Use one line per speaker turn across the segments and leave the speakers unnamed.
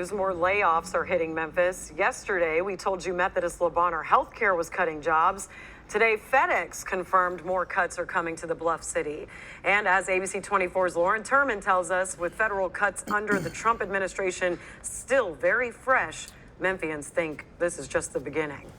news. More layoffs are hitting Memphis. Yesterday, we told you Methodist Le Bonheur Healthcare was cutting jobs. Today, FedEx confirmed more cuts are coming to the Bluff City. And as ABC 24's Lauren Turman tells us, with federal cuts under the Trump administration still very fresh, Memphians think this is just the beginning.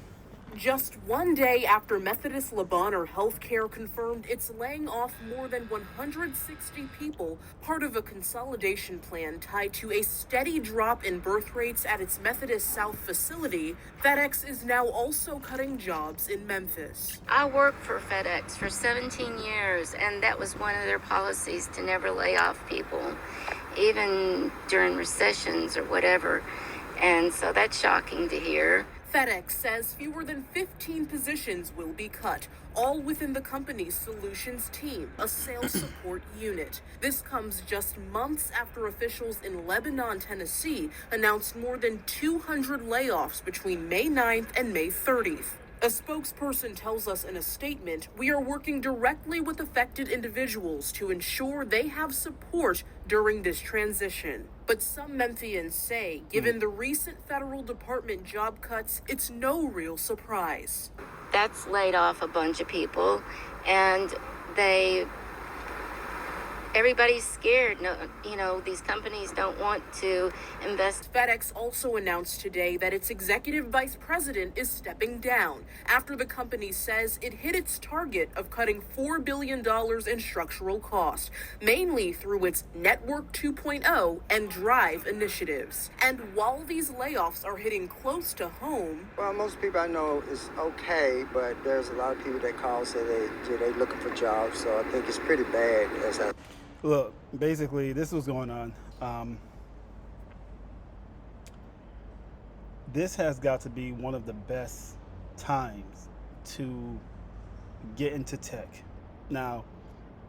Just one day after Methodist Le Bonheur Healthcare confirmed it's laying off more than 160 people, part of a consolidation plan tied to a steady drop in birth rates at its Methodist South facility, FedEx is now also cutting jobs in Memphis.
I worked for FedEx for 17 years, and that was one of their policies, to never lay off people, even during recessions or whatever. And so that's shocking to hear.
FedEx says fewer than 15 positions will be cut, all within the company's solutions team, a sales support unit. This comes just months after officials in Lebanon, Tennessee announced more than 200 layoffs between May 9th and May 30th. A spokesperson tells us in a statement, "We are working directly with affected individuals to ensure they have support during this transition." But some Memphians say, given the recent federal department job cuts, it's no real surprise.
That's laid off a bunch of people, and everybody's scared. No, these companies don't want to invest.
FedEx also announced today that its executive vice president is stepping down after the company says it hit its target of cutting $4 billion in structural cost, mainly through its Network 2.0 and Drive initiatives. And while these layoffs are hitting close to home...
Well, most people I know is okay, but there's a lot of people that call say they're looking for jobs, so I think it's pretty bad.
Look, basically, this was going on. This has got to be one of the best times to get into tech. Now,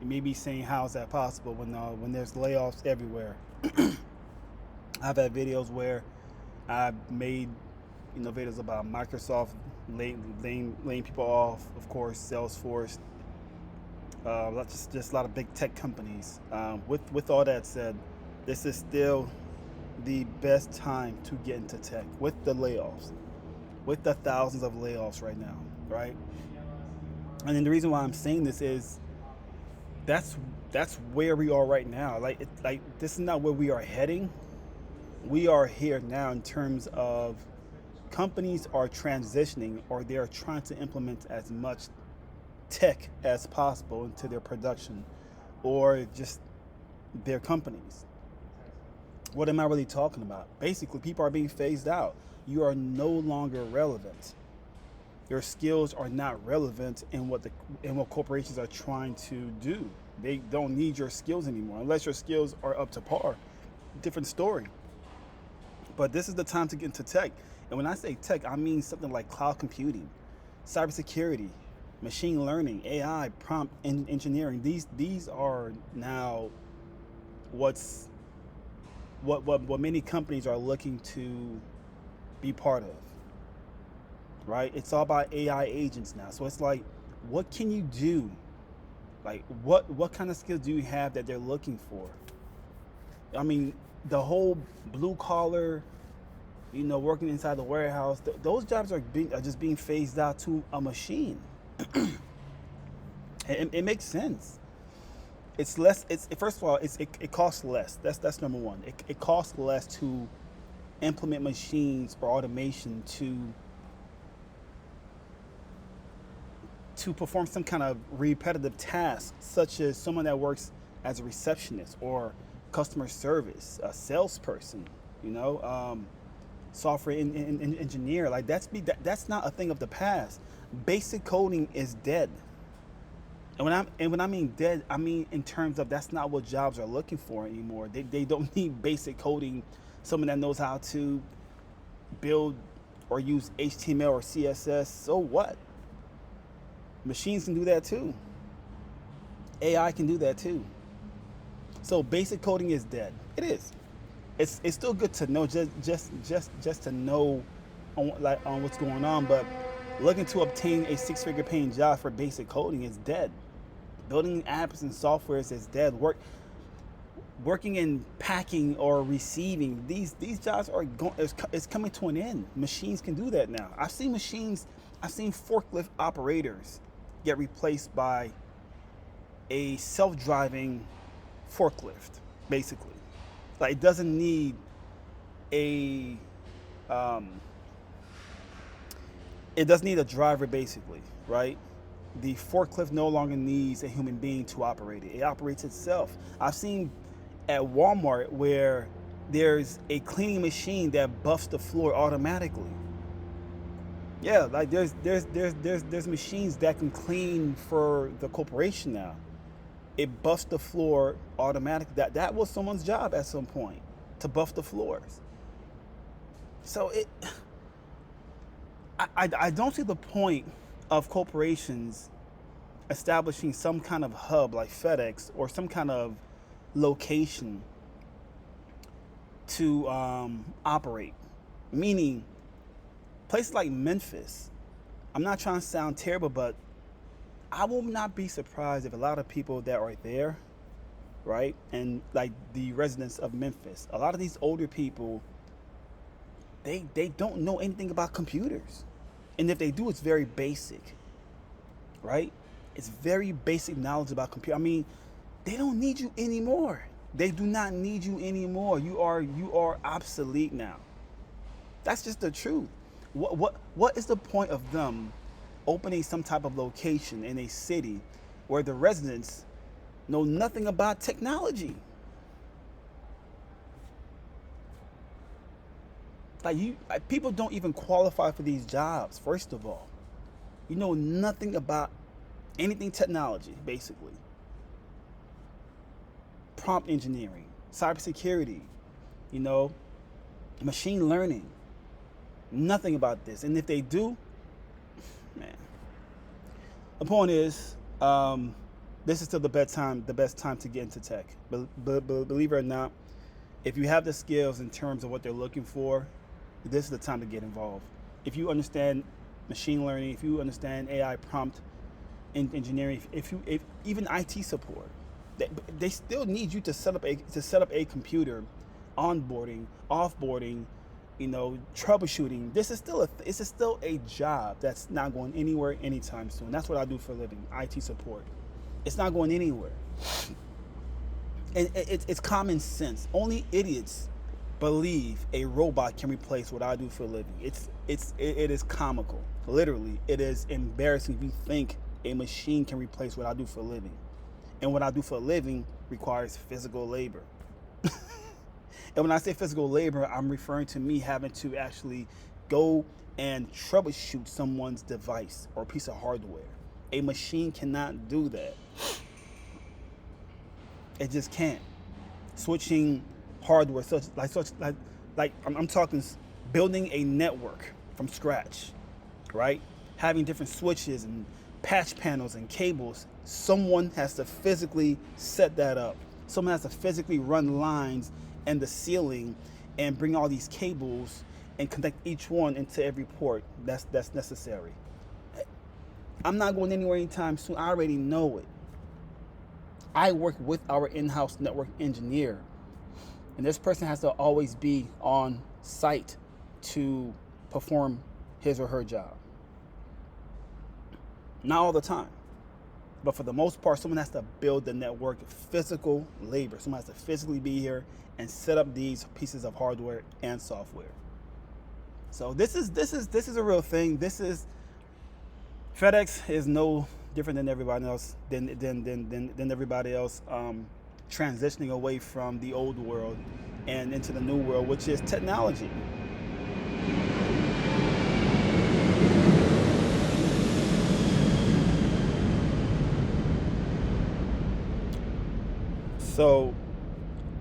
you may be saying, how is that possible when there's layoffs everywhere? I've had videos where I've made videos about Microsoft laying people off, of course, Salesforce. Just a lot of big tech companies. With all that said, this is still the best time to get into tech with the layoffs, with the thousands of layoffs right now, right? And then the reason why I'm saying this is that's where we are right now. Like this is not where we are heading. We are here now in terms of companies are transitioning, or they are trying to implement as much tech as possible into their production or just their companies. What am I really talking about? Basically, people are being phased out. You are no longer relevant. Your skills are not relevant in what corporations are trying to do. They don't need your skills anymore unless your skills are up to par. Different story. But this is the time to get into tech. And when I say tech, I mean something like cloud computing, cybersecurity, machine learning, AI, prompt engineering. These are now what many companies are looking to be part of, right? It's all about AI agents now. So it's like, what can you do? Like, what kind of skills do you have that they're looking for? I mean, the whole blue collar, working inside the warehouse, those jobs are just being phased out to a machine. It makes sense. It's less. First of all, it costs less. That's number one. It costs less to implement machines or automation to perform some kind of repetitive task, such as someone that works as a receptionist or customer service, a salesperson. Software engineer. Like that's not a thing of the past. Basic coding is dead. And when I mean dead, I mean in terms of that's not what jobs are looking for anymore. They don't need basic coding, someone that knows how to build or use HTML or CSS. So what? Machines can do that too. AI can do that too. So basic coding is dead. It is. It's still good to know, just to know on what's going on, but looking to obtain a six-figure paying job for basic coding is dead. Building apps and softwares is dead. working in packing or receiving, these jobs are going. It's coming to an end. Machines can do that now. I've seen forklift operators get replaced by a self-driving forklift, basically. Like, it doesn't need a driver, basically, right? The forklift no longer needs a human being to operate it. It operates itself. I've seen at Walmart where there's a cleaning machine that buffs the floor automatically. Yeah, like there's machines that can clean for the corporation now. It buffs the floor automatically. That was someone's job at some point, to buff the floors. So I don't see the point of corporations establishing some kind of hub like FedEx or some kind of location to operate. Meaning, places like Memphis, I'm not trying to sound terrible, but I will not be surprised if a lot of people that are there, right, and like the residents of Memphis, a lot of these older people, they don't know anything about computers. And if they do, it's very basic, right? It's very basic knowledge about computer. I mean, they don't need you anymore. They do not need you anymore. You are obsolete now. That's just the truth. What is the point of them opening some type of location in a city where the residents know nothing about technology? People don't even qualify for these jobs, first of all. You know nothing about anything technology, basically. Prompt engineering, cybersecurity, machine learning. Nothing about this. And if they do, man. The point is, this is still the best time to get into tech. Believe it or not, if you have the skills in terms of what they're looking for, this is the time to get involved. If you understand machine learning, if you understand AI prompt engineering, if even IT support, they still need you to set up a computer, onboarding, offboarding, troubleshooting. This is still a job that's not going anywhere anytime soon. That's what I do for a living, IT support. It's not going anywhere. And it's common sense. Only idiots believe a robot can replace what I do for a living. It is comical. Literally, it is embarrassing if you think a machine can replace what I do for a living. And what I do for a living requires physical labor. And when I say physical labor, I'm referring to me having to actually go and troubleshoot someone's device or piece of hardware. A machine cannot do that. It just can't. Switching hardware, I'm talking building a network from scratch, right? Having different switches and patch panels and cables. Someone has to physically set that up. Someone has to physically run lines in the ceiling and bring all these cables and connect each one into every port that's necessary. I'm not going anywhere anytime soon. I already know it. I work with our in-house network engineer, and this person has to always be on site to perform his or her job. Not all the time, but for the most part, someone has to build the network, physical labor. Someone has to physically be here and set up these pieces of hardware and software. So this is a real thing. FedEx is no different than everybody else. Than everybody else, transitioning away from the old world and into the new world, which is technology. So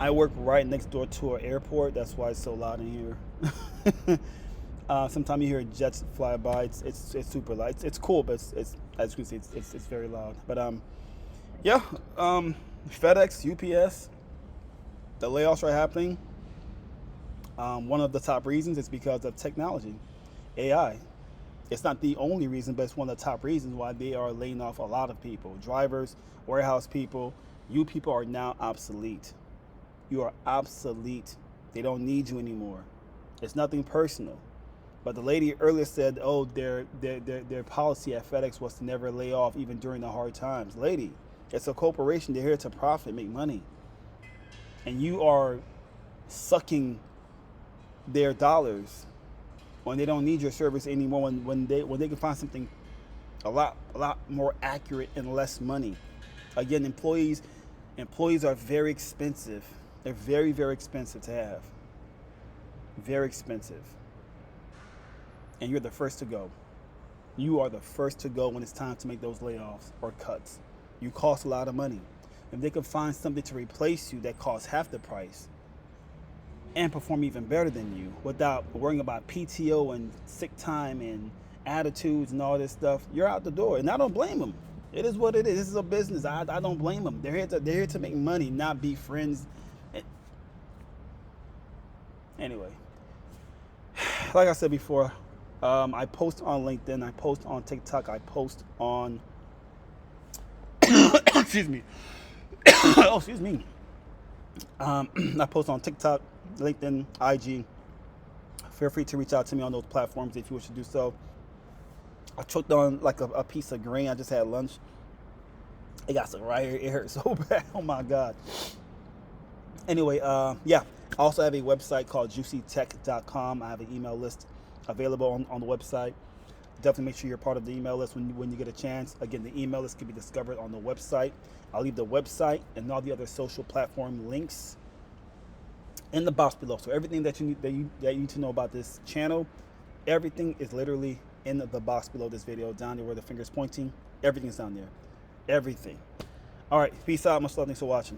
I work right next door to an airport. That's why it's so loud in here. Sometimes you hear jets fly by. It's super loud. It's cool, but it's as you can see, it's very loud. But FedEx, UPS, the layoffs are happening. One of the top reasons is because of technology, AI. It's not the only reason, but it's one of the top reasons why they are laying off a lot of people. Drivers, warehouse people. You people are now obsolete. You are obsolete. They don't need you anymore. It's nothing personal. But the lady earlier said, oh, their policy at FedEx was to never lay off even during the hard times. Lady, it's a corporation. They're here to profit, make money. And you are sucking their dollars when they don't need your service anymore, when they can find something a lot more accurate and less money. Again, employees are very expensive. They're very, very expensive to have. Very expensive. And you're the first to go. You are the first to go when it's time to make those layoffs or cuts. You cost a lot of money. If they can find something to replace you that costs half the price and perform even better than you without worrying about PTO and sick time and attitudes and all this stuff, you're out the door. And I don't blame them. It is what it is. This is a business. I don't blame them. They're here to make money, not be friends. Anyway, like I said before, I post on LinkedIn, I post on TikTok, I post on excuse me. Oh, excuse me. I post on TikTok, LinkedIn, IG. Feel free to reach out to me on those platforms if you wish to do so. I choked on like a piece of grain. I just had lunch. It got stuck right here. It hurt so bad. Oh my God. Anyway, yeah. I also have a website called juicytech.com. I have an email list available on the website. Definitely make sure you're part of the email list when you get a chance. Again, the email list can be discovered on the website. I'll leave the website and all the other social platform links in the box below. So everything that you need to know about this channel, everything is literally in the box below this video, down there where the finger's pointing. Everything's down there. Everything. All right, peace out. Much love. Thanks for watching.